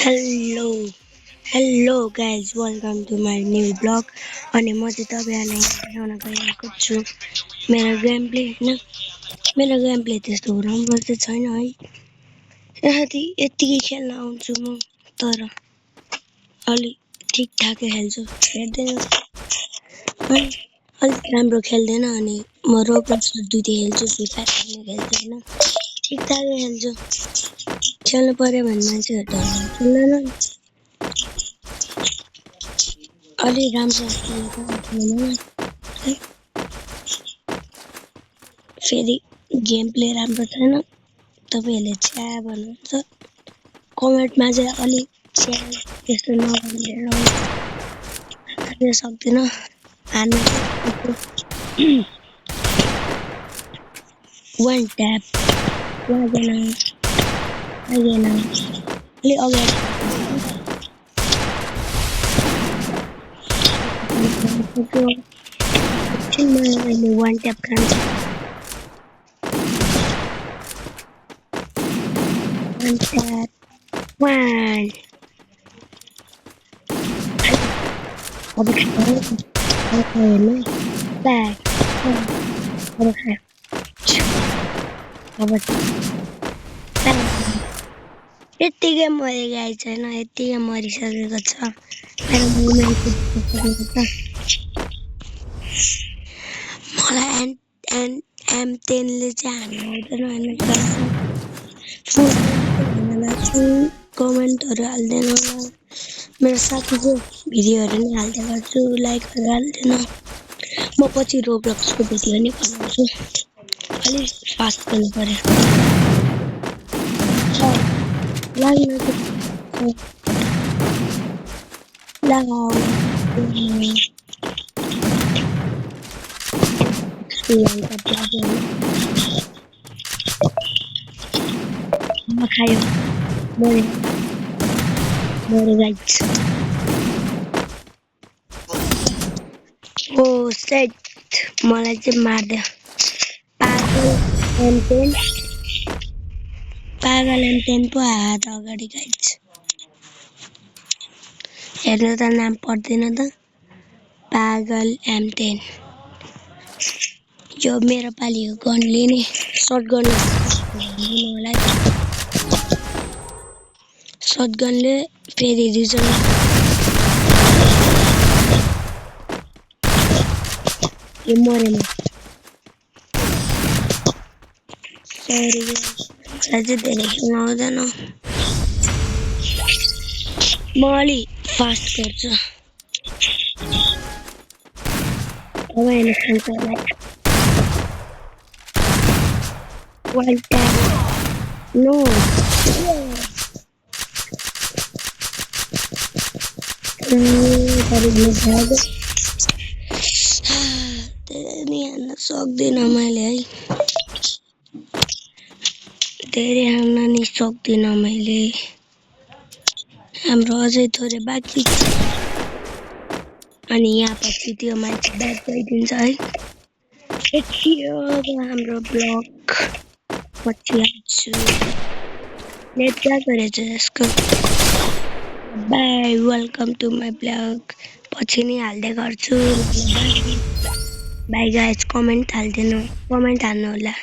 hello hello guys welcome to my new blog अनि म चाहिँ तपाईहरुलाई देखाउन गइरहेको छु मेरो गेम प्ले हैन मेरो गेम प्ले त्यस्तो राम्रो चाहिँ छैन है यतिकै खेल्न आउँछु म तर अलि ठिकठाकै खेल्छु हेर्दैन अलि राम्रो खेल्दैन अनि म रोब्लक्स दुईटै खेल्छु फ्री फायर पनि खेल्छु हैन ठिकठाकै खेल्छु खेल्नु पर्यो भने मान्छेहरु त खेल्दैन अलि राम्रो खेल्दैन फेरि गेम प्ले राम्रो छैन तपाईहरुले छ्या भन्नुहुन्छ कमेन्टमा चाहिँ अलि छ्या त्यस्तो नभनिदिएर हान्न सक्दिन हान्न वान ट्याप लागेन अलि अगाडि मैले वान ट्याप खान्छ वान ट्याप वान अब हेर्नु ब्याक अब यतिकै मरे गाई छैन यतिकै मरिसकेको छ मलाई M10 ले चाहिँ हान्नु आउँदैन हैन कमेन्टहरु हाल्दैन होला मेरो साथी चाहिँ भिडियोहरु नि हाल्दै गर्छु लाइकहरु हाल्दैन म पछि रोब्लक्सको भिडियो नि बनाउँछु अलि फास्ट गर्नु पर्यो लाग्न लगाऊ खायो मरे गाइस ओ सेट मलाई चाहिँ मार्दै पागल M10 पो हात अगाडि गाइस हेर्नु त नाम पर्दैन त पागल M10 यो मेरो पालिको गनले नि शटगनले फेरि रिजन यो मरेन सरी अझै धेरै खेल्न आउँदैन म अलि फास्ट गर्छु तपाईहरुले खेल्छ होला वान ट्याप नो धेरै हान्न सक्दिनँ मैले है धेरै हान्न नि सक्दिनँ मैले हाम्रो अझै थोरै बाँकी छ अनि यहाँ पछि त्यो मान्छे ब्याक गइदिन्छ है यति हो हाम्रो ब्लग पछि आउँछु नेट गएको रहेछ यसको बाई वेलकम टु माई ब्लग पछि नि हाल्दै गर्छु बाई गाइस कमेन्ट हाल्नु होला